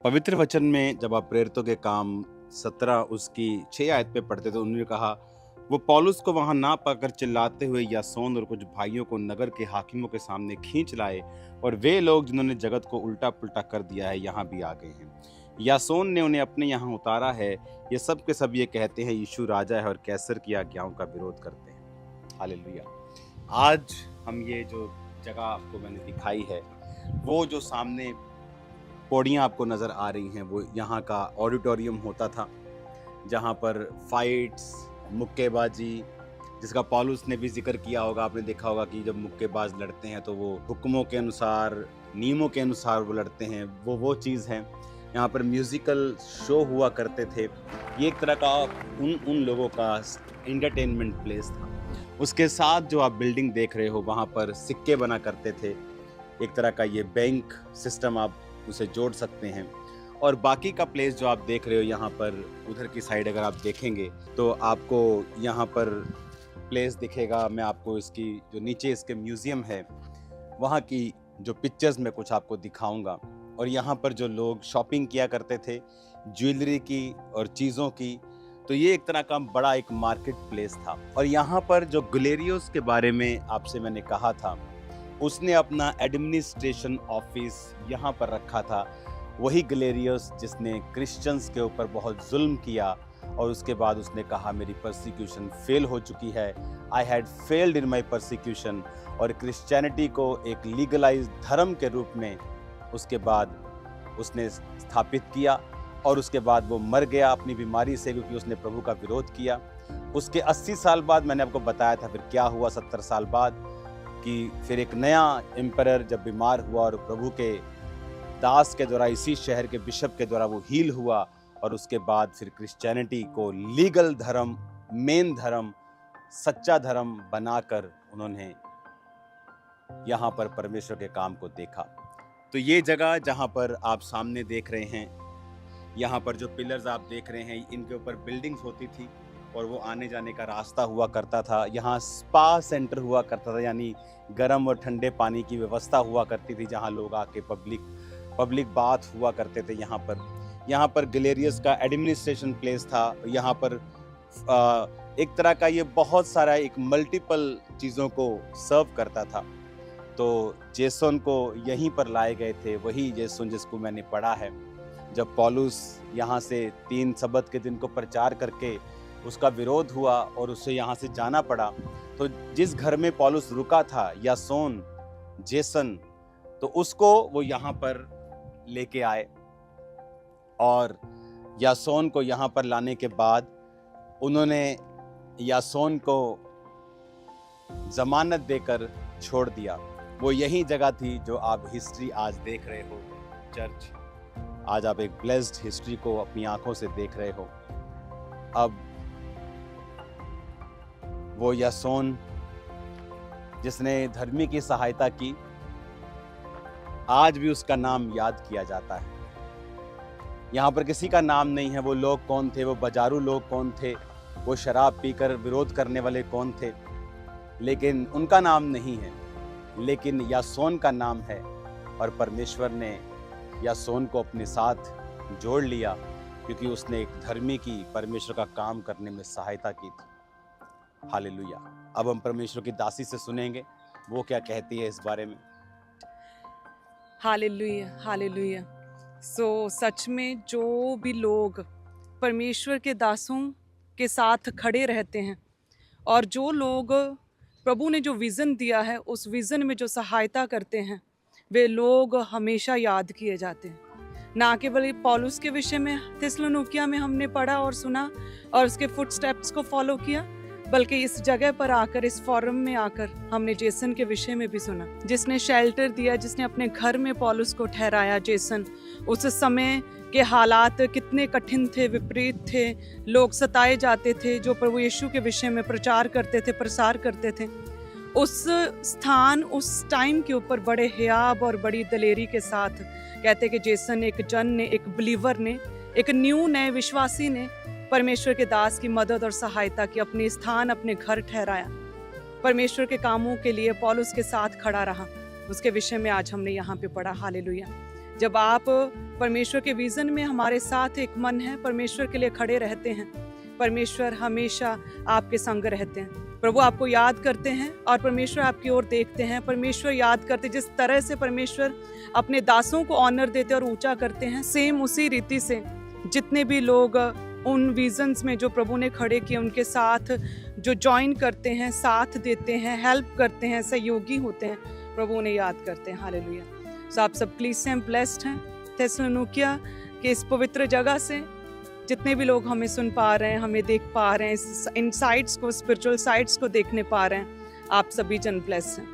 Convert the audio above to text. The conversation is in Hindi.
पवित्र वचन में जब आप प्रेरितों के काम 17 उसकी 6 आयत पे पढ़ते तो उन्होंने कहा, वो पौलुस को वहां ना पाकर चिल्लाते हुए यासोन और कुछ भाइयों को नगर के हाकिमों के सामने खींच लाए, और वे लोग जिन्होंने जगत को उल्टा पुल्टा कर दिया है यहाँ भी आ गए हैं। यासोन ने उन्हें अपने यहाँ उतारा है। ये सब के सब ये कहते हैं यीशु राजा है और कैसर की आज्ञाओं का विरोध करते हैं। हालेलुया। आज हम ये जो जगह आपको मैंने दिखाई है, वो जो सामने पौड़ियाँ आपको नज़र आ रही हैं, वो यहाँ का ऑडिटोरियम होता था, जहाँ पर फाइट्स, मुक्केबाजी, जिसका पौलुस ने भी जिक्र किया होगा। आपने देखा होगा कि जब मुक्केबाज लड़ते हैं तो वो हुक्मों के अनुसार, नियमों के अनुसार वो लड़ते हैं। वो चीज़ है। यहाँ पर म्यूज़िकल शो हुआ करते थे। ये एक तरह का उन लोगों का एंटरटेनमेंट प्लेस था। उसके साथ जो आप बिल्डिंग देख रहे हो, वहाँ पर सिक्के बना करते थे। एक तरह का ये बैंक सिस्टम आप उसे जोड़ सकते हैं। और बाकी का प्लेस जो आप देख रहे हो यहाँ पर, उधर की साइड अगर आप देखेंगे तो आपको यहाँ पर प्लेस दिखेगा। मैं आपको इसकी जो नीचे इसके म्यूज़ियम है, वहाँ की जो पिक्चर्स मैं कुछ आपको दिखाऊंगा। और यहाँ पर जो लोग शॉपिंग किया करते थे ज्वेलरी की और चीज़ों की, तो ये एक तरह का बड़ा एक मार्केट प्लेस था। और यहाँ पर जो गुलेरियोस के बारे में आपसे मैंने कहा था, उसने अपना एडमिनिस्ट्रेशन ऑफिस यहाँ पर रखा था। वही गलेरियस जिसने क्रिश्चियंस के ऊपर बहुत जुल्म किया, और उसके बाद उसने कहा मेरी परसिक्यूशन फेल हो चुकी है, I had failed in my persecution. और क्रिश्चियनिटी को एक लीगलाइज धर्म के रूप में उसके बाद उसने स्थापित किया। और उसके बाद वो मर गया अपनी बीमारी से, क्योंकि उसने प्रभु का विरोध किया। उसके 80 साल बाद मैंने आपको बताया था फिर क्या हुआ, 70 साल बाद, कि फिर एक नया एम्परर जब बीमार हुआ और प्रभु के दास के द्वारा, इसी शहर के बिशप के द्वारा वो हील हुआ। और उसके बाद फिर क्रिश्चियनिटी को लीगल धर्म, मेन धर्म, सच्चा धर्म बनाकर उन्होंने यहाँ पर परमेश्वर के काम को देखा। तो ये जगह जहाँ पर आप सामने देख रहे हैं, यहाँ पर जो पिलर्स आप देख रहे हैं, इनके ऊपर बिल्डिंग्स होती थी और वो आने जाने का रास्ता हुआ करता था। यहाँ स्पा सेंटर हुआ करता था, यानी गर्म और ठंडे पानी की व्यवस्था हुआ करती थी, जहाँ लोग आके पब्लिक बाथ हुआ करते थे। यहाँ पर गलेरियस का एडमिनिस्ट्रेशन प्लेस था। यहाँ पर एक तरह का ये बहुत सारा एक मल्टीपल चीज़ों को सर्व करता था। तो जेसन को यहीं पर लाए गए थे, वही जेसन जिसको मैंने पढ़ा है। जब पौलुस यहाँ से 3 सबत के दिन को प्रचार करके उसका विरोध हुआ और उसे यहाँ से जाना पड़ा, तो जिस घर में पौलुस रुका था, यासोन, जेसन, तो उसको वो यहाँ पर लेके आए। और यासोन को यहाँ पर लाने के बाद उन्होंने यासोन को जमानत देकर छोड़ दिया। वो यही जगह थी जो आप हिस्ट्री आज देख रहे हो, चर्च। आज आप एक ब्लेस्ड हिस्ट्री को अपनी आंखों से देख रहे हो। अब वो यासोन जिसने धर्मी की सहायता की, आज भी उसका नाम याद किया जाता है। यहाँ पर किसी का नाम नहीं है, वो लोग कौन थे, वो बाजारू लोग कौन थे, वो शराब पीकर विरोध करने वाले कौन थे, लेकिन उनका नाम नहीं है। लेकिन यासोन का नाम है, और परमेश्वर ने यासोन को अपने साथ जोड़ लिया, क्योंकि उसने एक धर्मी की परमेश्वर का काम करने में सहायता की थी। हालेलुया। अब हम परमेश्वर की दासी से सुनेंगे वो क्या कहती है इस बारे में। Hallelujah, hallelujah. सच में जो भी लोग परमेश्वर के दासों के साथ खड़े रहते हैं, और जो लोग प्रभु ने जो विज़न दिया है उस विज़न में जो सहायता करते हैं, वे लोग हमेशा याद किए जाते हैं। ना केवल पौलुस के विषय में थिस्सलुनीकियों में हमने पढ़ा और सुना और उसके फुटस्टेप्स को फॉलो किया, बल्कि इस जगह पर आकर, इस फोरम में आकर हमने जेसन के विषय में भी सुना, जिसने शेल्टर दिया, जिसने अपने घर में पौलुस को ठहराया। जेसन, उस समय के हालात कितने कठिन थे, विपरीत थे, लोग सताए जाते थे जो प्रभु यीशु के विषय में प्रचार करते थे, प्रसार करते थे। उस स्थान, उस टाइम के ऊपर बड़े हियाब और बड़ी दलेरी के साथ कहते कि जेसन, एक जन ने, एक बिलीवर ने, एक नए विश्वासी ने परमेश्वर के दास की मदद और सहायता की, अपने स्थान, अपने घर ठहराया, परमेश्वर के कामों के लिए पौलुस के साथ खड़ा रहा। उसके विषय में आज हमने यहाँ पे पढ़ा। हालेलुया। जब आप परमेश्वर के विजन में हमारे साथ एक मन है, परमेश्वर के लिए खड़े रहते हैं, परमेश्वर हमेशा आपके संग रहते हैं। प्रभु आपको याद करते हैं और परमेश्वर आपकी ओर देखते हैं। परमेश्वर याद करते, जिस तरह से परमेश्वर अपने दासों को ऑनर देते और ऊंचा करते हैं, सेम उसी रीति से जितने भी लोग उन विजन्स में जो प्रभु ने खड़े किए उनके साथ जो ज्वाइन करते हैं, साथ देते हैं, हेल्प करते हैं, सहयोगी होते हैं, प्रभु उन्हें याद करते हैं। हालेलुया। सो आप सब प्लीज से हम ब्लेस्ड हैं थेसलोनिकिया के इस पवित्र जगह से। जितने भी लोग हमें सुन पा रहे हैं, हमें देख पा रहे हैं, इन साइड्स को, स्पिरिचुअल साइड्स को देखने पा रहे हैं, आप सभी जन ब्लेस्ड हैं।